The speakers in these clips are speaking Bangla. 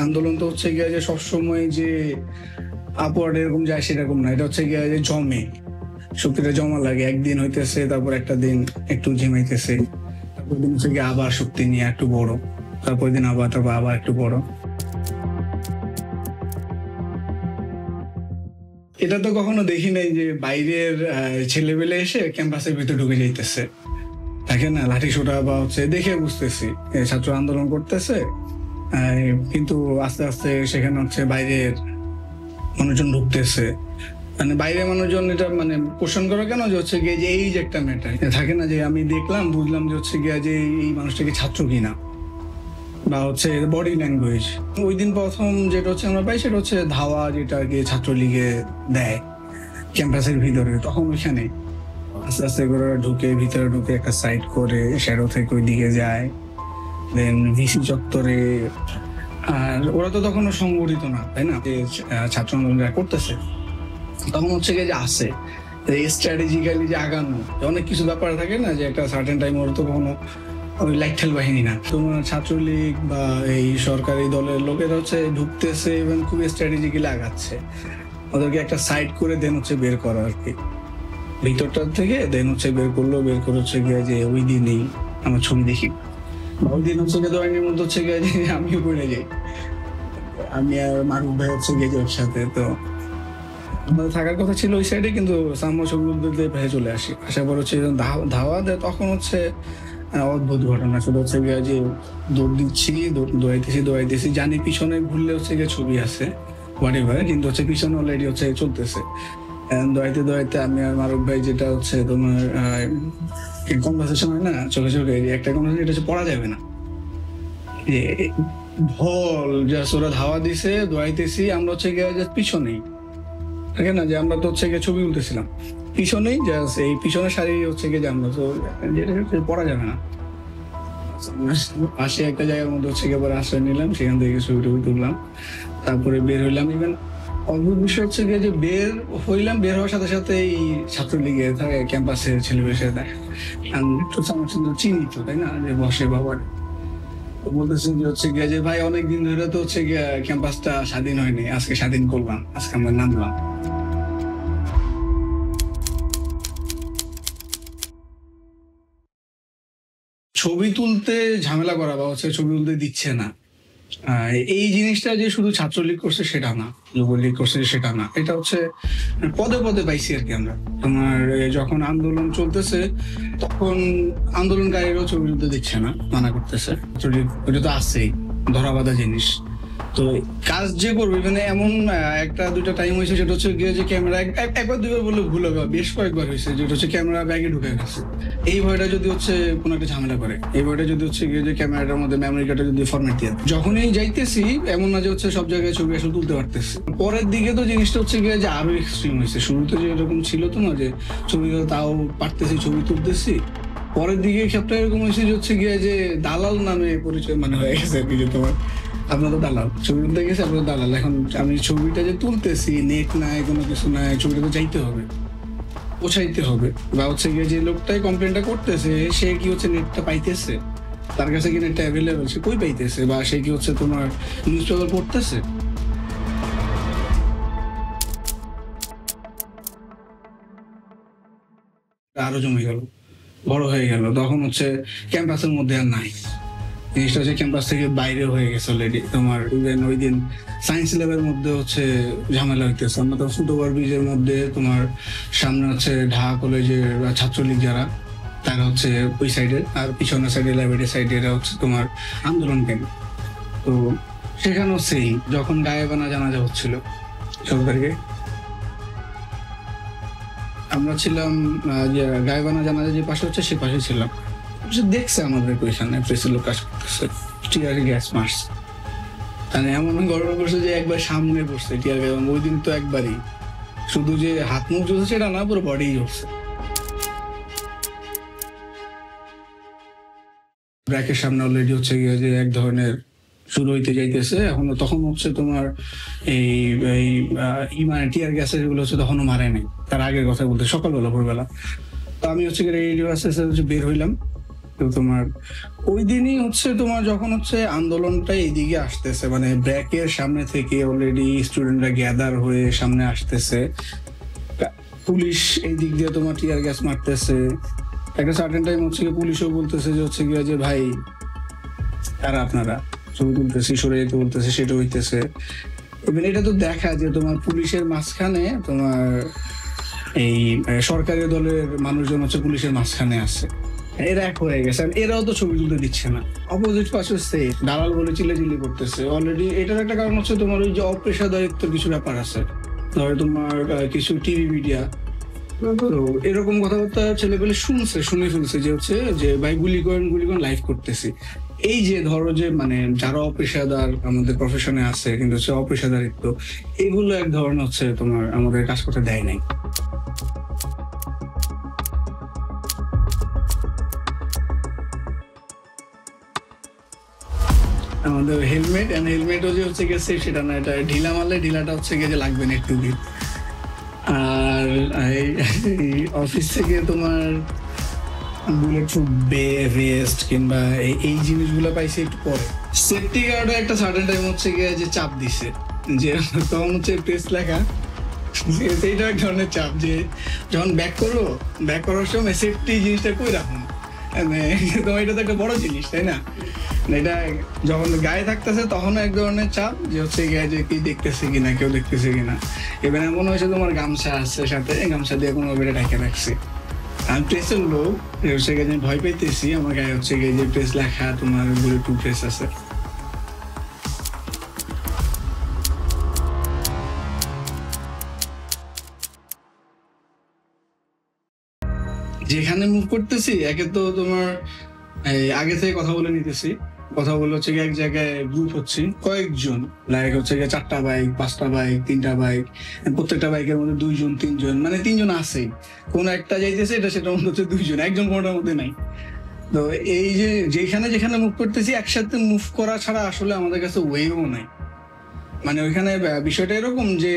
আন্দোলন তো হচ্ছে গিয়ে যে সবসময় যে আপওয়ার্ড এরকম যায় সেরকম না, এটা হচ্ছে গিয়ে যে জমে, শক্তিটা জমা লাগে। একদিন হইতেছে, তারপর একটা দিন একটু ঝিমাইতেছে, তারপর দিন হচ্ছে গিয়ে আবার শক্তি নিয়ে একটু বড়, তারপর দিন আবার, তারপর আবার একটু বড়। এটা তো কখনো দেখি নাই যে বাইরের ছেলেবেলে এসে ক্যাম্পাসের ভিতরে ঢুকে যাইতেছে, থাকে না লাঠি সোটা বা হচ্ছে, দেখে বুঝতেছি ছাত্র আন্দোলন করতেছে। কিন্তু আস্তে আস্তে সেখানে হচ্ছে বাইরের মানুষজন ঢুকতেছে, মানে বাইরের মানুষজন এটা মানে কোশ্চেন করে কেন যে হচ্ছে গিয়ে যে এই যে একটা ম্যাটার থাকে না, যে আমি দেখলাম বুঝলাম যে হচ্ছে গিয়ে যে এই মানুষটা কি ছাত্র কিনা, বা হচ্ছে বডি ল্যাঙ্গুয়েজ। ওই দিন প্রথম যেটা হচ্ছে আমরা পাই সেটা হচ্ছে ধাওয়া, যেটা আর কি ছাত্রলীগে দেয় ক্যাম্পাসের ভিতরে। তখন ওইখানে আস্তে আস্তে করে ঢুকে, ভিতরে ঢুকে একটা সাইড করে শ্যাডো থেকে ওই দিকে যায়, দেন ভিসি চত্বরে। আর ওরা তো তখন সংগঠিত না, তাই না, যে ছাত্র আন্দোলন করতেছে, তখন হচ্ছে গিয়ে যে আসে স্ট্র্যাটেজিক্যালি যে আগানো, অনেক কিছু ব্যাপার থাকে না, যে একটা সার্টেন টাইম ওর তো কখনো ওই লাইটেল বাহিনী না, তোমার ছাত্রলীগ বা এই সরকারি দলের লোকেরা হচ্ছে ঢুকতেছে এবং খুব স্ট্র্যাটেজিক্যালি আগাচ্ছে, ওদেরকে একটা সাইড করে দেন হচ্ছে বের করা আর কি ভিতরটার থেকে। দেন হচ্ছে বের করলো, বের করে হচ্ছে গিয়ে যে ওই দিনই আমার ছবি দেখি, ওই দিন হচ্ছে গিয়ে দোয়ানির মধ্যে হচ্ছে গিয়ে যে আমিও পড়ে যাই, আমি আর মারুফ ভাই হচ্ছে গিয়ে ওর সাথে। তো আমাদের থাকার কথা ছিল ওই সাইডে, কিন্তু সামনে ছবিগুলোতে ভেসে চলে আসি, আসার পর হচ্ছে ধাওয়া দেয়। তখন হচ্ছে অদ্ভুত ঘটনা, সেটা হচ্ছে গিয়ে যে দৌড় দিচ্ছি, দৌড়াইতেছি, জানি পিছনে ঘুরলে হচ্ছে গিয়ে ছবি আছে হোয়াটএভার, কিন্তু হচ্ছে পিছনে অলরেডি হচ্ছে চলতেছে। দৌড়াইতে আমি আর মারুফ ভাই, যেটা হচ্ছে তোমার কনভারসেশন হয় না চোখে চোখে, একটা কনভারসেশন, এটা হচ্ছে পড়া যাবে না, যে ভল জাস্ট ওরা ধাওয়া দিছে, দৌড়াইতেছি, আমরা হচ্ছে গিয়ে জাস্ট পিছনেই, থাকে না যে আমরা তো হচ্ছে গিয়ে ছবি তুলতেছিলাম পিছনেই, জাস্ট এই পিছনের সারি হচ্ছে গিয়ে যে আমরা তো যেটা পড়া যাবে না। পাশে একটা জায়গার মধ্যে হচ্ছে গিয়ে পরে আশ্রয় নিলাম, সেখান থেকে ছবি টবি তুললাম, তারপরে বের হইলাম। ইভেন অদ্ভুত বিষয় হচ্ছে গিয়ে যে বের হইলাম, বের হওয়ার সাথে সাথে এই ছাত্রলীগে থাকে ক্যাম্পাসের ছেলেমেয়ের সাথে দেখা, চিনি তো, তাই না, যে বসে বাবার বলতেছেন যে হচ্ছে গিয়ে যে ভাই অনেকদিন ধরে তো হচ্ছে গিয়ে ক্যাম্পাসটা স্বাধীন হয়নি, আজকে স্বাধীন করলাম, আজকে আমরা নামলাম। ছবি তুলতে ঝামেলা করা বা হচ্ছে ছবি তুলতে দিচ্ছে না, এই জিনিসটা যে শুধু ছাত্রলীগ করছে সেটা না, যুবলীগ করছে সেটা না, এটা হচ্ছে পদে পদে পাইছি আর কি আমরা। তোমার যখন আন্দোলন চলতেছে তখন আন্দোলনকারীরাও ছবি তুলতে দিচ্ছে না, মানা করতেছে। ছাত্রলীগ ওটা তো আছেই, ধরা বাঁধা জিনিস। তো কাজ যে করবে, মানে এমন একটা দুইটা টাইম হয়েছে, সেটা হচ্ছে গিয়ে যে ক্যামেরা একবার দুইবার বলে ভুল হবে, বেশ কয়েকবার হয়েছে, যেটা হচ্ছে ক্যামেরা ব্যাগে ঢুকে গেছে। এই ভয়টা যদি হচ্ছে কোনো একটা ঝামেলা করে, এই ভয়টা যদি হচ্ছে গিয়ে যে ক্যামেরাটার মধ্যে মেমোরি কার্ডটা যদি ফরম্যাট দিয়ে, যখনই যাইতেছি এমন না যে হচ্ছে সব জায়গায় ছবি আসলে তুলতে পারতেছি। পরের দিকে তো জিনিসটা হচ্ছে গিয়ে যে আরো এক্সট্রিম হয়েছে, শুরুতে যে এরকম ছিল তো না, যে ছবি তাও পারতেছি, ছবি তুলতেছি। পরের দিকে ক্ষেত্রে এরকম হয়েছে যে হচ্ছে গিয়ে যে দালাল নামে পরিচয় মানে হয়ে গেছে আর কি, যে তোমার আপনার তো দালাল, ছবি তুলতে গেছে আপনার দালাল। এখন আমি ছবিটা যে তুলতেছি, নেট নাই, কোনো কিছু নাই, ছবিটা তো যাইতে হবে, পৌঁছাইতে হবে, বা হচ্ছে গিয়ে যে লোকটাই কমপ্লেনটা করতেছে সে কি হচ্ছে নেটটা পাইতেছে, তার কাছে কি নেটটা অ্যাভেলেবেল, সে কই পাইতেছে, বা সে কি হচ্ছে তোমার নিউজ পেপার পড়তেছে। আরো জমে গেল, বড় হয়ে গেল, তখন হচ্ছে ক্যাম্পাসের মধ্যে আর নাই জিনিসটা, হচ্ছে ক্যাম্পাস থেকে বাইরে হয়ে গেছে অলরেডি। তোমার ইভেন ওই দিন সায়েন্স ল্যাবের মধ্যে হচ্ছে ঝামেলা হইতেছে, আমরা তো ফুটওভার ব্রিজের মধ্যে, তোমার সামনে হচ্ছে ঢাকা কলেজের ছাত্রলীগ যারা, তারা হচ্ছে ওই সাইডে, আর পিছনের সাইডে লাইব্রেরি সাইডে এরা হচ্ছে তোমার আন্দোলন কেন। তো সেখানেও সেই যখন গায়েবানা জানাজা হচ্ছিল 16 তারিখে, আমরা ছিলাম যে গায়েবানা জানাজা যে পাশে হচ্ছে সে পাশে ছিলাম, দেখছে আমাদের ওইখানে প্রেসের লোক কাজ করতেছে, টিয়ার গ্যাস মারছে, মানে এমন গড়বড় করছে যে একবার সামনে পড়ছে টিয়ার গ্যাস। ওই দিন তো একবারই শুধু যে হাত মুখ জ্বলছে সেটা না, পুরো বডি জ্বলছে। ব্র্যাকের সামনে অলরেডি হচ্ছে গিয়ে যে এক ধরনের শুরু হইতে যাইতেছে এখনো, তখন হচ্ছে তোমার এই মানে টিয়ার গ্যাসের এগুলো হচ্ছে তখনও মারে নাই, তার আগের কথা বলতে সকালবেলা ভোরবেলা। তো আমি হচ্ছে রেডিও আস্তে আস্তে বের হইলাম, তো তোমার ওই দিনই হচ্ছে তোমার যখন হচ্ছে আন্দোলনটা এইদিকে আসতেছে, মানে ব্র্যাকের সামনে থেকে অলরেডি স্টুডেন্টরা গ্যাদার হয়ে সামনে আসতেছে, পুলিশ এই দিক দিয়ে তোমার টিয়ার গ্যাস মারতেছে। একটা সার্টেন টাইম হচ্ছে পুলিশও বলতেছে যে হচ্ছে গিয়ে যে ভাই আর আপনারা ছবি তুলতেছি সরে যেতে বলতেছে, সেটা হইতেছে। এবং এটা তো দেখা যে তোমার পুলিশের মাঝখানে তোমার এই সরকারি দলের মানুষজন হচ্ছে পুলিশের মাঝখানে আছে, এরা এক হয়ে গেছে, এরাও তো ছবি তুলতে দিচ্ছে না। অপোজিট পাশে সেফ দালাল বলে চিল্লাচিল্লি করতেছে অলরেডি। এটার একটা কারণ হচ্ছে তোমার ওই যে অপেশাদারিত্বের কিছু ব্যাপার আছে, ধরো তোমার কিছু টিভি মিডিয়া, তো এরকম কথাবার্তা ছেলেপেলে শুনে ফেলছে যে হচ্ছে যে ভাই গুলি করেন লাইভ করতেছি। এই যে ধরো যে মানে যারা অপেশাদার আমাদের প্রফেশনে আছে কিন্তু হচ্ছে অপেশাদারিত্ব, এগুলো এক ধরনের হচ্ছে তোমার আমাদের কাজ করতে দেয় নাই। আমাদের হেলমেটও যে হচ্ছে গেছে সেটা না, এটা ঢিলা মারলে ঢিলাটা হচ্ছে গিয়ে যে লাগবে না একটু দিন। আর অফিস থেকে তোমার বুলেট প্রুফ ভেস্ট কিংবা এই জিনিসগুলো পাইছে একটু পরে। সেফটি গার্ডও একটা সার্টেন টাইম হচ্ছে গিয়ে যে চাপ দিছে, যে তখন হচ্ছে প্রেস লেখা, এইটা এক ধরনের চাপ যে যখন ব্যাক করার সময় সেফটি জিনিসটা কই রাখুন, তো এটা তো একটা বড় জিনিস তাই না। এটা যখন গায়ে থাকতেছে তখন এক ধরনের চাপ যে হচ্ছে গিয়ে যে কি দেখতেছে কিনা, কেউ দেখতেছে কিনা। এবার এমন হয়েছে তোমার গামছা আছে সাথে, গামছা দিয়ে কোনো বেড়ে ঢাকে রাখছি। আমি প্রেসের লোক, হচ্ছে গিয়ে ভয় পাইতেছি, আমার গায়ে হচ্ছে গিয়ে যে প্রেস লেখা তোমার বলে টু প্রেস আছে। যেখানে মুভ করতেছি একে তো তোমার আগে থেকে কথা বলে নিতেছি, কথা বলে হচ্ছে এক জায়গায় গ্রুপ হচ্ছে কয়েকজন, লাইক হচ্ছে 4টা বাইক 5টা বাইক 3টা বাইক, প্রত্যেকটা বাইকের মধ্যে 2জন 3জন, মানে 3জন আছেই। কোন একটা যাইতেছে এটা সেটার মধ্যে হচ্ছে 2জন, একজন কোনটার মধ্যে নাই। তো এই যে যেখানে মুভ করতেছি একসাথে মুভ করা ছাড়া আসলে আমাদের কাছে ওয়েও নাই। মানে ওইখানে বিষয়টা এরকম যে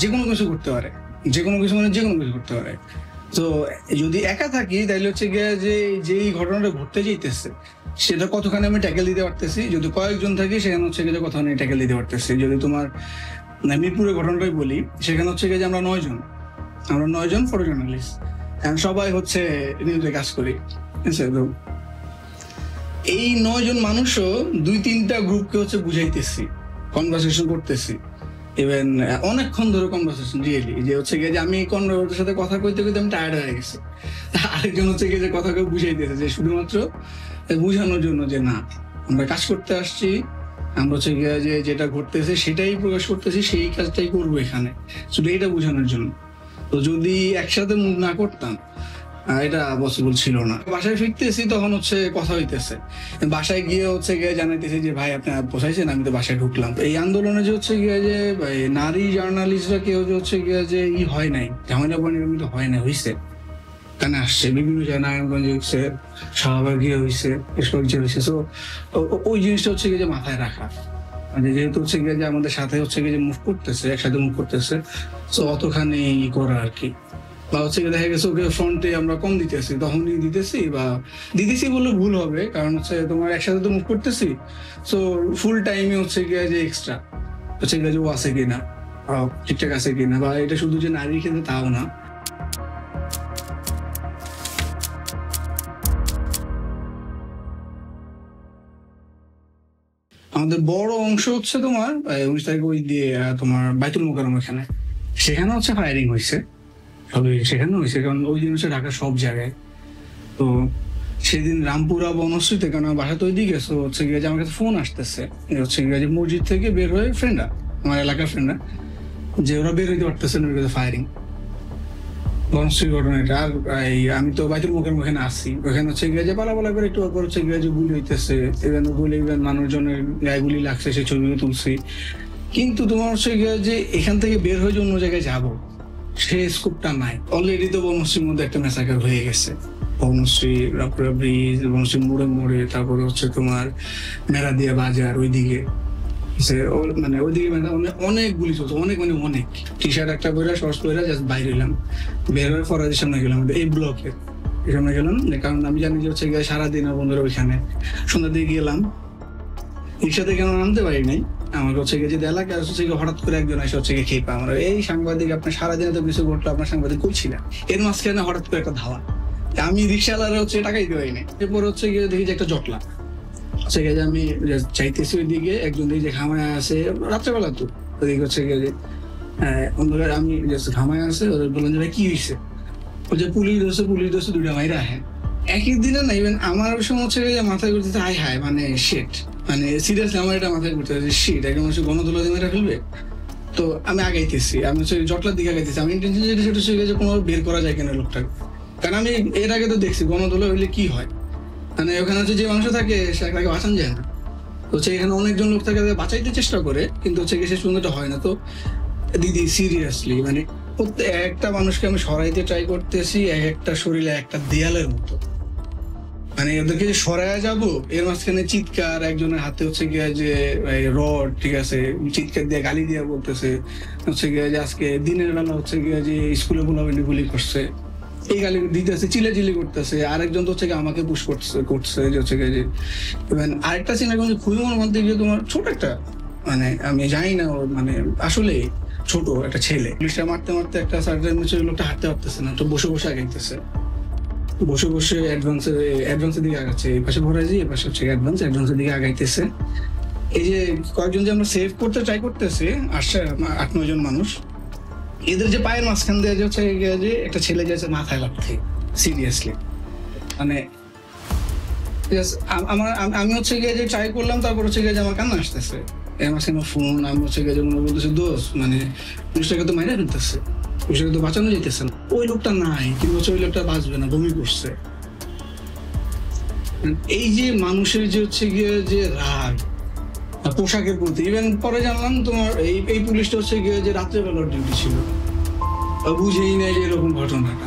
যেকোনো কিছু করতে পারে, যেকোনো কিছু করতে পারে। তো যদি একা থাকি তাহলে হচ্ছে গিয়ে যে যেই ঘটনাটা ঘটতে যাইতেছে সেটা কতখানি আমি ট্যাকেল দিতে পারতেছি, যদি কয়েকজন থাকি সেখানে হচ্ছে গিয়ে কতখানি ট্যাকেল দিতে পারতেছি। যদি তোমার মিরপুরের ঘটনাটাই বলি, সেখানে হচ্ছে গিয়ে যে আমরা 9জন ফটো জার্নালিস্ট, সবাই হচ্ছে নিউজে কাজ করি, ঠিক আছে। তো এই 9জন মানুষও 2-3টা গ্রুপকে হচ্ছে বুঝাইতেছি, কনভারসেশন করতেছি, ইভেন অনেকক্ষণ ধরে কনভারসেশন রিয়েলি, যে হচ্ছে গিয়ে যে আমি কনভারসেশনের সাথে কথা কইতে আমি টায়ার্ড হয়ে গেছি। আরেকজন হচ্ছে গিয়ে যে কথাকে বুঝাইতেছে যে শুধুমাত্র বুঝানোর জন্য যে না আমরা কাজ করতে আসছি, আমরা হচ্ছে গিয়ে যে যেটা ঘটতেছে সেটাই প্রকাশ করতেছি, সেই কাজটাই করবো এখানে, শুধু এটা বোঝানোর জন্য। তো যদি একসাথে মুভ না করতাম এটা পসিবল ছিল না। বাসায় ফিরতেছি তখন হচ্ছে কথা হইতেছে, বাসায় গিয়ে হচ্ছে গিয়ে জানাইতেছি যে ভাই আপনি বসাইছেন, আমি তো বাসায় ঢুকলাম। এই আন্দোলনে যে হচ্ছে গিয়ে যে নারী জার্নালিস্টরা কেউ যে হচ্ছে গিয়ে যে হয় নাই, ঝামেলা পরিণত হয় না, হয়েছে কানে আসছে বিভিন্ন জায়গায়, নারায়ণগঞ্জে হচ্ছে, শাহবাগে হয়েছে, এসবজি হয়েছে। তো ওই জিনিসটা হচ্ছে গিয়ে যে মাথায় রাখা, মানে যেহেতু হচ্ছে গিয়ে যে আমাদের সাথে হচ্ছে গিয়ে যে মুভ করতেছে, একসাথে মুভ করতেছে, তো অতখানি করা আর কি। বা হচ্ছে দেখা গেছে ওকে ফ্রন্টে আমরা কম দিতেছি, তখনই দিতেছি বললে ভুল হবে, কারণ হচ্ছে তোমার একসাথে তো মুভ করতেছি, সো ফুল টাইমে হচ্ছে গিয়ে যে এক্সট্রা হচ্ছে গিয়ে যে ও আছে কিনা, ঠিকঠাক আছে কিনা, বা এটা শুধু যে নারীর ক্ষেত্রে তাও না। আমাদের বড় অংশ হচ্ছে তোমার 19 তারিখ ওই দিয়ে তোমার বাইতুল মোকাররম, এখানে সেখানে হচ্ছে ফায়ারিং হয়েছে, সেখানে হয়েছে, কারণ ওই দিন হচ্ছে ঢাকার সব জায়গায়। তো সেদিন রামপুরা বনশ্রীতে, কারণ আমার বাসা তো ওইদিকে, তো হচ্ছে গিয়ে যে আমার কাছে ফোন আসতেছে হচ্ছে গিয়ে যে মসজিদ থেকে বের হয়ে ফ্রেন্ডরা, আমার এলাকার ফ্রেন্ডরা, যে ওরা বের হইতে পারতেছে না, ফায়ারিং বনশ্রী ঘটনাটা। আর আমি তো বাইতুল মোকাররম ওখানে আসছি, ওখানে হচ্ছে গিয়ে যে পালা করে একটু অপর হচ্ছে গিয়ে যে গুলি হইতেছে, ইভেন মানুষজনের গায়ে গুলি লাগছে, সেই ছবি তুলছি। কিন্তু তোমার হচ্ছে গিয়ে যে এখান থেকে বের হয়ে যে অন্য জায়গায় যাবো সে স্কোপটা নাই। অলরেডি তো বনশ্রীর মধ্যে একটা ম্যাসাকার হয়ে গেছে, বনশ্রী রামপুরা ব্রিজ, বনশ্রী মোড়ে, তারপরে হচ্ছে তোমার মেরাদিয়া বাজার ওইদিকে, মানে ওইদিকে অনেক গুলি চলছে, অনেক টি শার্ট একটা বইরা শর্টস বইরা জাস্ট বাইরে এলাম, বের হয়ে ফরাজের সামনে গেলাম এই ব্লকে, সামনে গেলাম, কারণ আমি জানি যে হচ্ছে গিয়ে সারাদিন আমার বন্ধুরা ওইখানে। সন্ধ্যার দিকে গেলাম, রিক্সাতে কেন নামতে পারি নাই, আমার হচ্ছে গিয়ে যে এলাকায় হচ্ছে গিয়ে হঠাৎ করে একজন এসে হচ্ছে গিয়ে খেপা আমার, এই সাংবাদিক আপনার সারাদিনে তো কিছু ঘটলো, আপনার সাংবাদিক কইছি না। এর মাঝখানে হঠাৎ করে একটা ধাওয়া, আমি রিক্সাওয়ালারা হচ্ছে টাকাই দেওয়াই নাই। এরপর হচ্ছে গিয়ে দেখি যে একটা জটলা হচ্ছে গিয়ে যে আমি চাইতেছি ওইদিকে, একজন দিকে যে ঘামায় আছে, রাত্রেবেলা তো ওইদিকে হচ্ছে গিয়ে যে অন্ধকার, আমি ঘামায় আছে, ওদের বললাম যে ভাই কি হয়েছে, ওই যে পুলিশ ধরছে দুইটা ভাইরা। হ্যাঁ, একই দিনে না, ইভেন আমার সময় হচ্ছে যে মাথায় করতেছে হাই হাই, মানে শেট, মানে সিরিয়াসলি আমার এটা মাথায় করতে হচ্ছে শিট, একদম হচ্ছে গণদোলা দিয়ে মেরে ফেলবে। তো আমি আগাইতেছি, আমি হচ্ছে জটলার দিকে আগাইতেছি, আমি ইন্টেনশন যেটা সেটা হচ্ছে যে কোনো বের করা যায় কেন লোকটাকে, কারণ আমি এর আগে তো দেখছি গণদোলা হইলে কি হয়, মানে ওখানে হচ্ছে যে মানুষ থাকে সে একটাকে বাঁচান যায় না, হচ্ছে এখানে অনেকজন লোক থাকে বাঁচাইতে চেষ্টা করে, কিন্তু হচ্ছে সে সুন্দরটা হয় না। তো দিদি সিরিয়াসলি মানে একটা মানুষকে আমি সরাইতে ট্রাই করতেছি, একটা শরীরে একটা দেয়ালের মতো, মানে ওদেরকে যে সরাইয়া যাবো, এর মাঝখানে চিৎকার, একজনের হাতে হচ্ছে গিয়া যে রড, ঠিক আছে, চিৎকার দিয়ে গালি দিয়ে বলতেছে হচ্ছে গিয়া যে আজকে দিনের বেলা হচ্ছে গিয়া যে স্কুলে গুলি করছে, এই গালি দিতেছে, চিল্লাচিল্লি করতেছে। আরেকজন তো হচ্ছে আমাকে পুশ করছে যে হচ্ছে গিয়ে যে আরেকটা সিন এখন খুবই মনে মধ্যে গিয়ে তোমার ছোট একটা, মানে আমি জানি না ওর মানে আসলে ছোট একটা ছেলে, পুলিশটা মারতে মারতে একটা সার্জন লোকটা হাঁটতে পারতেছে না, তো বসে বসে আগাইতেছে, বসে বসে অ্যাডভান্সের দিকে আগাচ্ছে, এই পাশে ভরাইছি, এই পাশে হচ্ছে অ্যাডভান্সের দিকে আগাইতেছে। এই যে কয়েকজন যে আমরা সেভ করতে ট্রাই করতেছি, আসছে 8-9 জন মানুষ, এদের যে পায়ের মাঝখান দিয়ে হচ্ছে যে একটা ছেলে যাচ্ছে মাথায় লাগছে সিরিয়াসলি, মানে আমি হচ্ছে গিয়ে যে ট্রাই করলাম, তারপর হচ্ছে গিয়ে যে আমার কান্না আসতেছে, এর মাঝখানে ফোন, আমি হচ্ছে গিয়ে যে মনে বলতেছি দোষ, মানে পুলিশটাকে তো মাইরা ফেলতেছে, পুলিশটাকে তো বাঁচানো যেতেছে না, ওই লোকটা নাই, কিন্তু হচ্ছে ওই লোকটা বাঁচবে না, বমি করছে। এই যে মানুষের যে হচ্ছে গিয়ে যে রাগ পোশাকের প্রতি, ইভেন পরে জানলাম তোমার এই পুলিশটা হচ্ছে গিয়ে যে রাত্রেবেলার ডিউটি ছিল, বুঝেই নেই যে এরকম ঘটনাটা।